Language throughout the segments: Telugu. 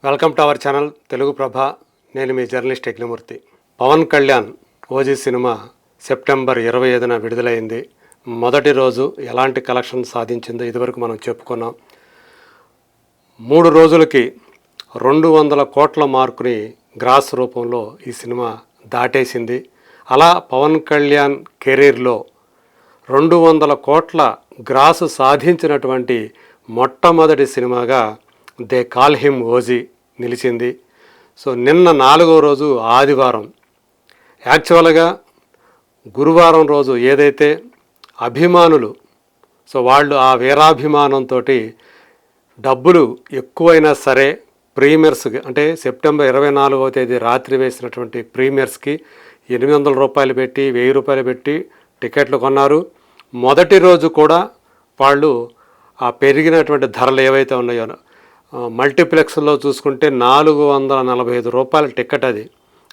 Welcome to our channel Telugu Prabha. నేను మీ జర్నలిస్ట్ యజ్ఞమూర్తి. పవన్ కళ్యాణ్ ఓజీ సినిమా సెప్టెంబర్ 25న విడుదలైంది. మొదటి రోజు ఎలాంటి కలెక్షన్ సాధించిందో ఇదివరకు మనం చెప్పుకున్నాం. 3 రోజులకి 200 కోట్ల మార్కుని గ్రాస్ రూపంలో ఈ సినిమా దాటేసింది. అలా పవన్ కళ్యాణ్ కెరీర్లో 200 కోట్ల గ్రాసు సాధించినటువంటి మొట్టమొదటి సినిమాగా దే కాల్ హిమ్ ఓజీ నిలిచింది. సో నిన్న 4వ రోజు ఆదివారం, యాక్చువల్గా గురువారం రోజు ఏదైతే అభిమానులు వాళ్ళు ఆ వీరాభిమానంతో డబ్బులు ఎక్కువైనా సరే ప్రీమియర్స్కి, అంటే సెప్టెంబర్ 24వ తేదీ రాత్రి వేసినటువంటి ప్రీమియర్స్కి 800 రూపాయలు పెట్టి 1000 రూపాయలు పెట్టి టికెట్లు కొన్నారు. మొదటి రోజు కూడా వాళ్ళు ఆ పెరిగినటువంటి ధరలు ఏవైతే ఉన్నాయో, మల్టీప్లెక్స్లో చూసుకుంటే 445 రూపాయల టికెట్, అది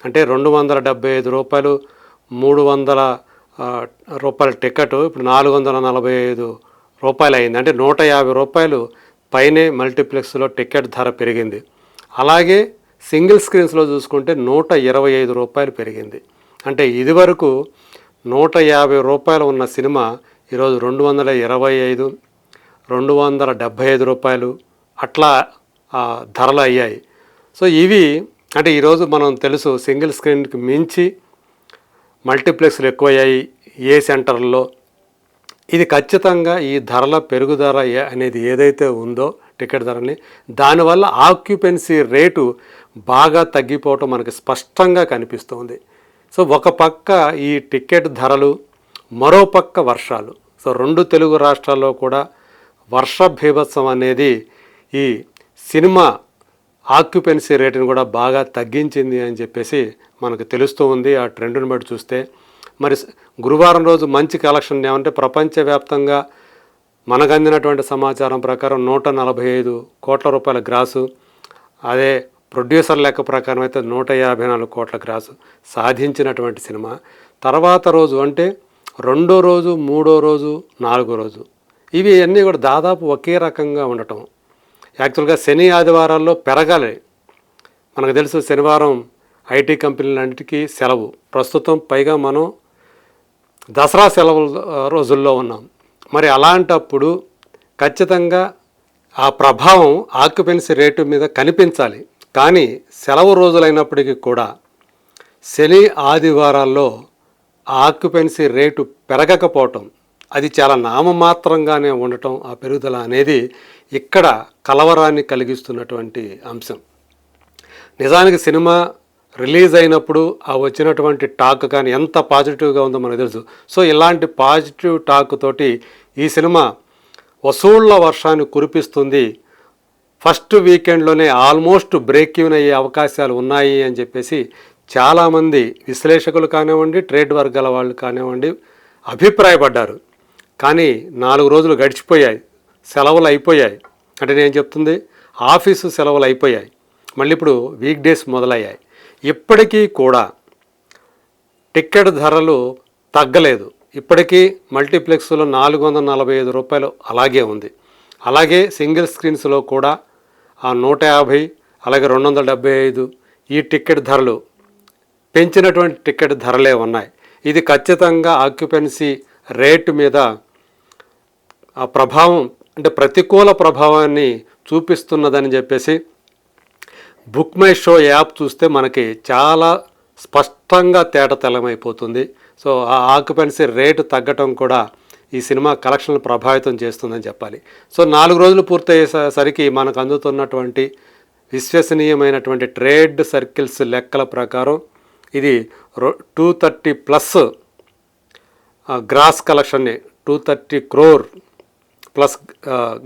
అంటే 275 రూపాయలు, 300 రూపాయల టికెట్ ఇప్పుడు 445 రూపాయలు అయింది. అంటే 150 రూపాయలు పైనే మల్టీప్లెక్స్లో టికెట్ ధర పెరిగింది. అలాగే సింగిల్ స్క్రీన్స్లో చూసుకుంటే 125 రూపాయలు పెరిగింది. అంటే ఇదివరకు 150 రూపాయలు ఉన్న సినిమా ఈరోజు 225, 275 రూపాయలు అట్లా ధరలు అయ్యాయి. సో ఇవి అంటే ఈరోజు మనం తెలుసు, సింగిల్ స్క్రీన్కి మించి మల్టీప్లెక్స్లు ఎక్కువయ్యాయి ఏ సెంటర్లో. ఇది ఖచ్చితంగా ఈ ధరల పెరుగుదల అనేది ఏదైతే ఉందో టికెట్ ధరని, దానివల్ల ఆక్యుపెన్సీ రేటు బాగా తగ్గిపోవటం మనకి స్పష్టంగా కనిపిస్తుంది. సో ఒక పక్క ఈ టికెట్ ధరలు, మరో పక్క వర్షాలు. సో 2 తెలుగు రాష్ట్రాల్లో కూడా వర్ష బీభత్సం అనేది ఈ సినిమా ఆక్యుపెన్సీ రేటును కూడా బాగా తగ్గించింది అని చెప్పేసి మనకు తెలుస్తూ ఉంది ఆ ట్రెండ్ని బట్టి చూస్తే. మరి గురువారం రోజు మంచి కలెక్షన్ ఏమంటే, ప్రపంచవ్యాప్తంగా మనకు అందినటువంటి సమాచారం ప్రకారం 145 కోట్ల రూపాయల గ్రాసు, అదే ప్రొడ్యూసర్ లెక్క ప్రకారం అయితే 154 కోట్ల గ్రాసు సాధించినటువంటి సినిమా. తర్వాత రోజు అంటే 2వ రోజు, 3వ రోజు, 4వ రోజు ఇవి అన్నీ కూడా దాదాపు ఒకే రకంగా ఉండటం. యాక్చువల్గా శని ఆదివారాల్లో పెరగాలి. మనకు తెలుసు శనివారం ఐటీ కంపెనీలన్నిటికీ సెలవు. ప్రస్తుతం పైగా మనం దసరా సెలవుల రోజుల్లో ఉన్నాం. మరి అలాంటప్పుడు ఖచ్చితంగా ఆ ప్రభావం ఆక్యుపెన్సీ రేటు మీద కనిపించాలి. కానీ సెలవు రోజులైనప్పటికీ కూడా శని ఆదివారాల్లో ఆక్యుపెన్సీ రేటు పెరగకపోవటం, అది చాలా నామమాత్రంగానే ఉండటం, ఆ పెరుగుదల అనేది ఇక్కడ కలవరాన్ని కలిగిస్తున్నటువంటి అంశం. నిజానికి సినిమా రిలీజ్ అయినప్పుడు ఆ వచ్చినటువంటి టాక్ కానీ ఎంత పాజిటివ్గా ఉందో మనకు తెలుసు. సో ఇలాంటి పాజిటివ్ టాక్ తోటి ఈ సినిమా వసూళ్ల వర్షాన్ని కురిపిస్తుంది. ఫస్ట్ వీకెండ్లోనే ఆల్మోస్ట్ బ్రేక్ ఈవెన్ అయ్యే అవకాశాలు ఉన్నాయి అని చెప్పేసి చాలామంది విశ్లేషకులు కానివ్వండి, ట్రేడ్ వర్గాల వాళ్ళు కానివ్వండి అభిప్రాయపడ్డారు. కానీ 4 రోజులు గడిచిపోయాయి, సెలవులు అయిపోయాయి. అంటే నేను చెప్తుంది ఆఫీసు సెలవులు అయిపోయాయి, మళ్ళీ ఇప్పుడు వీక్ డేస్ మొదలయ్యాయి. ఇప్పటికీ కూడా టికెట్ ధరలు తగ్గలేదు. ఇప్పటికీ మల్టీప్లెక్స్లో 445 రూపాయలు అలాగే ఉంది. అలాగే సింగిల్ స్క్రీన్స్లో కూడా ఆ 150, అలాగే 275 ఈ టికెట్ ధరలు పెంచినటువంటి టికెట్ ధరలే ఉన్నాయి. ఇది ఖచ్చితంగా ఆక్యుపెన్సీ రేటు మీద ఆ ప్రభావం, అంటే ప్రతికూల ప్రభావాన్ని చూపిస్తున్నదని చెప్పేసి బుక్ మై షో యాప్ చూస్తే మనకి చాలా స్పష్టంగా తేటతెల్లమైపోతుంది. సో ఆ ఆక్యుపెన్సీ రేటు తగ్గటం కూడా ఈ సినిమా కలెక్షన్లు ప్రభావితం చేస్తుందని చెప్పాలి. సో 4 రోజులు పూర్తయ్యేసరికి మనకు అందుతున్నటువంటి విశ్వసనీయమైనటువంటి ట్రేడ్ సర్కిల్స్ లెక్కల ప్రకారం ఇది 230+ గ్రాస్ కలెక్షన్ని, 230 crore ప్లస్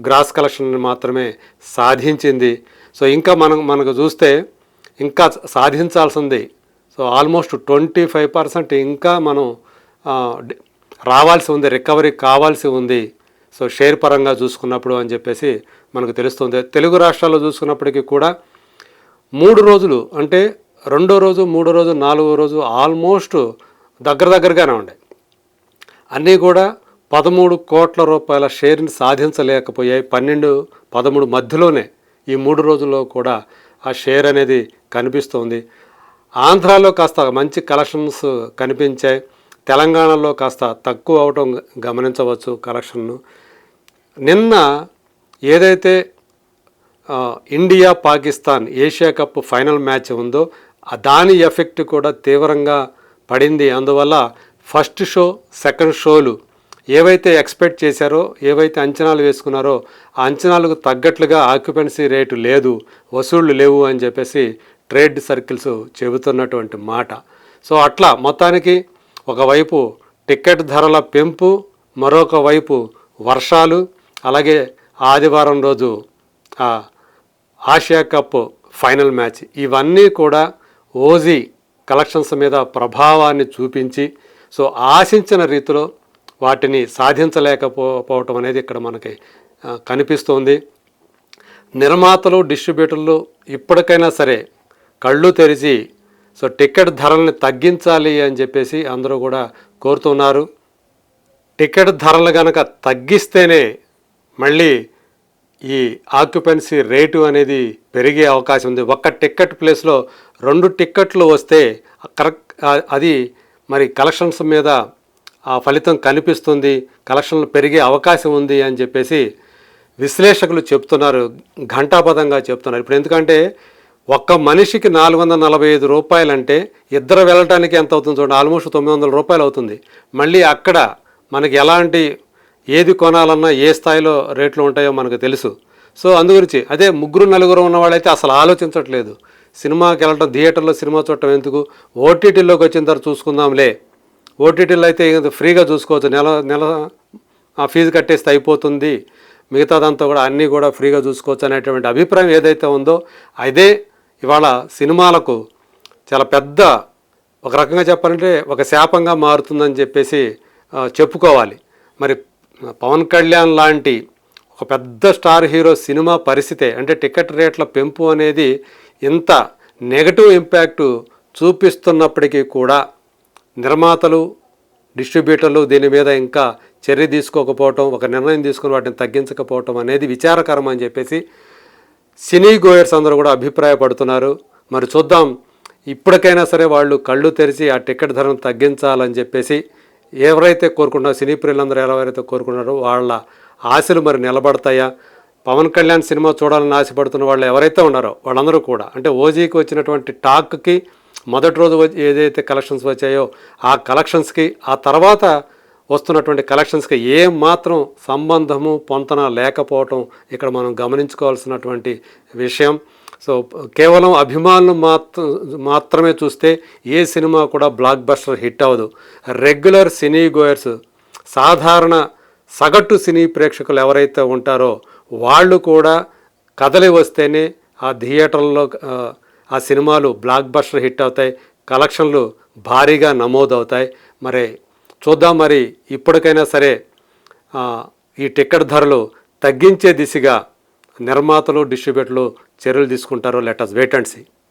గ్రాస్ కలెక్షన్ మాత్రమే సాధించింది. సో ఇంకా మనకు చూస్తే ఇంకా సాధించాల్సింది. సో ఆల్మోస్ట్ 25% ఇంకా మనం రావాల్సి ఉంది, రికవరీ కావాల్సి ఉంది. సో షేర్ పరంగా చూసుకున్నప్పుడు అని చెప్పేసి మనకు తెలుస్తుంది. తెలుగు రాష్ట్రాల్లో చూసుకున్నప్పటికీ కూడా 3 రోజులు అంటే 2వ రోజు, 3వ రోజు, 4వ రోజు ఆల్మోస్ట్ దగ్గరగానే ఉన్నాయి. అన్నీ కూడా 13 కోట్ల రూపాయల షేర్ని సాధించలేకపోయాయి. 12, 13 మధ్యలోనే ఈ 3 రోజుల్లో కూడా ఆ షేర్ అనేది కనిపిస్తుంది. ఆంధ్రాలో కాస్త మంచి కలెక్షన్స్ కనిపించాయి. తెలంగాణలో కాస్త తక్కువ అవటం గమనించవచ్చు కలెక్షన్ను. నిన్న ఏదైతే India Pakistan Asia cup final match ఉందో దాని ఎఫెక్ట్ కూడా తీవ్రంగా పడింది. అందువల్ల ఫస్ట్ షో సెకండ్ షోలు ఏవైతే ఎక్స్పెక్ట్ చేశారో, ఏవైతే అంచనాలు వేసుకున్నారో ఆ అంచనాలకు తగ్గట్లుగా ఆక్యుపెన్సీ రేటు లేదు, వసూళ్లు లేవు అని చెప్పేసి ట్రేడ్ సర్కిల్స్ చెబుతున్నటువంటి మాట. సో అట్లా మొత్తానికి ఒకవైపు టికెట్ ధరల పెంపు, మరొక వైపు వర్షాలు, అలాగే ఆదివారం రోజు ఆసియా కప్ ఫైనల్ మ్యాచ్, ఇవన్నీ కూడా ఓజీ కలెక్షన్స్ మీద ప్రభావాన్ని చూపించి సో ఆశించిన రీతిలో వాటిని సాధించలేకపోవటం అనేది ఇక్కడ మనకి కనిపిస్తుంది. నిర్మాతలు, డిస్ట్రిబ్యూటర్లు ఇప్పటికైనా సరే కళ్ళు తెరిచి సో టికెట్ ధరల్ని తగ్గించాలి అని చెప్పేసి అందరూ కూడా కోరుతున్నారు. టికెట్ ధరలు కనుక తగ్గిస్తేనే మళ్ళీ ఈ ఆక్యుపెన్సీ రేటు అనేది పెరిగే అవకాశం ఉంది. ఒక్క టికెట్ ప్లేస్లో 2 టిక్కెట్లు వస్తే కరెక్ట్ అది మరి కలెక్షన్స్ మీద ఆ ఫలితం కనిపిస్తుంది, కలెక్షన్లు పెరిగే అవకాశం ఉంది అని చెప్పేసి విశ్లేషకులు చెప్తున్నారు, ఘంటాపథంగా చెప్తున్నారు. ఇప్పుడు ఎందుకంటే ఒక్క మనిషికి 445 రూపాయలంటే ఇద్దరు వెళ్ళటానికి ఎంత అవుతుంది చూడండి, ఆల్మోస్ట్ 900 రూపాయలు అవుతుంది. మళ్ళీ అక్కడ మనకి ఎలాంటి ఏది కొనాలన్నా ఏ స్థాయిలో రేట్లు ఉంటాయో మనకు తెలుసు. సో అందుగురించి అదే 3-4 ఉన్న వాళ్ళైతే అసలు ఆలోచించట్లేదు, సినిమాకి వెళ్ళటం, థియేటర్లో సినిమా చూడటం ఎందుకు, ఓటీటీలోకి వచ్చిన తర్వాత చూసుకుందాంలే, ఓటీటీలో అయితే ఫ్రీగా చూసుకోవచ్చు, నెల ఆ ఫీజు కట్టేస్తే అయిపోతుంది, మిగతాదంతా కూడా అన్నీ కూడా ఫ్రీగా చూసుకోవచ్చు అనేటువంటి అభిప్రాయం ఏదైతే ఉందో అదే ఇవాళ సినిమాలకు చాలా పెద్ద, ఒక రకంగా చెప్పాలంటే ఒక శాపంగా మారుతుందని చెప్పేసి చెప్పుకోవాలి. మరి పవన్ కళ్యాణ్ లాంటి ఒక పెద్ద స్టార్ హీరో సినిమా పరిస్థితే అంటే టికెట్ రేట్ల పెంపు అనేది ఇంత నెగటివ్ ఇంపాక్ట్ చూపిస్తున్నప్పటికీ కూడా నిర్మాతలు, డిస్ట్రిబ్యూటర్లు దీని మీద ఇంకా చర్య తీసుకోకపోవటం, ఒక నిర్ణయం తీసుకుని వాటిని తగ్గించకపోవటం అనేది విచారకరం అని చెప్పేసి సినీ గోయర్స్ అందరూ కూడా అభిప్రాయపడుతున్నారు. మరి చూద్దాం, ఇప్పటికైనా సరే వాళ్ళు కళ్ళు తెరిచి ఆ టికెట్ ధరను తగ్గించాలని చెప్పేసి ఎవరైతే కోరుకుంటున్నారో, సినీ ప్రియులందరూ ఎవరైతే కోరుకుంటున్నారో వాళ్ళ ఆశలు మరి నిలబడతాయా? పవన్ కళ్యాణ్ సినిమా చూడాలని ఆశపడుతున్న వాళ్ళు ఎవరైతే ఉన్నారో వాళ్ళందరూ కూడా అంటే ఓజీకి వచ్చినటువంటి టాక్కి మొదటి రోజు ఏదైతే కలెక్షన్స్ వచ్చాయో ఆ కలెక్షన్స్కి, ఆ తర్వాత వస్తున్నటువంటి కలెక్షన్స్కి ఏ మాత్రం సంబంధము పొంతన లేకపోవటం ఇక్కడ మనం గమనించుకోవాల్సినటువంటి విషయం. సో కేవలం అభిమానులు మాత్రమే చూస్తే ఏ సినిమా కూడా బ్లాక్ బస్టర్ హిట్ అవ్వదు. రెగ్యులర్ సినీ గోయర్స్, సాధారణ సగటు సినీ ప్రేక్షకులు ఎవరైతే ఉంటారో వాళ్ళు కూడా కదలి వస్తేనే ఆ థియేటర్లో ఆ సినిమాలు బ్లాక్ బస్టర్ హిట్ అవుతాయి, కలెక్షన్లు భారీగా నమోదవుతాయి. మరి చూద్దాం, మరి ఇప్పటికైనా సరే ఈ టికెట్ ధరలు తగ్గించే దిశగా నిర్మాతలు, డిస్ట్రిబ్యూటర్లు చర్యలు తీసుకుంటారో. Let us wait and see.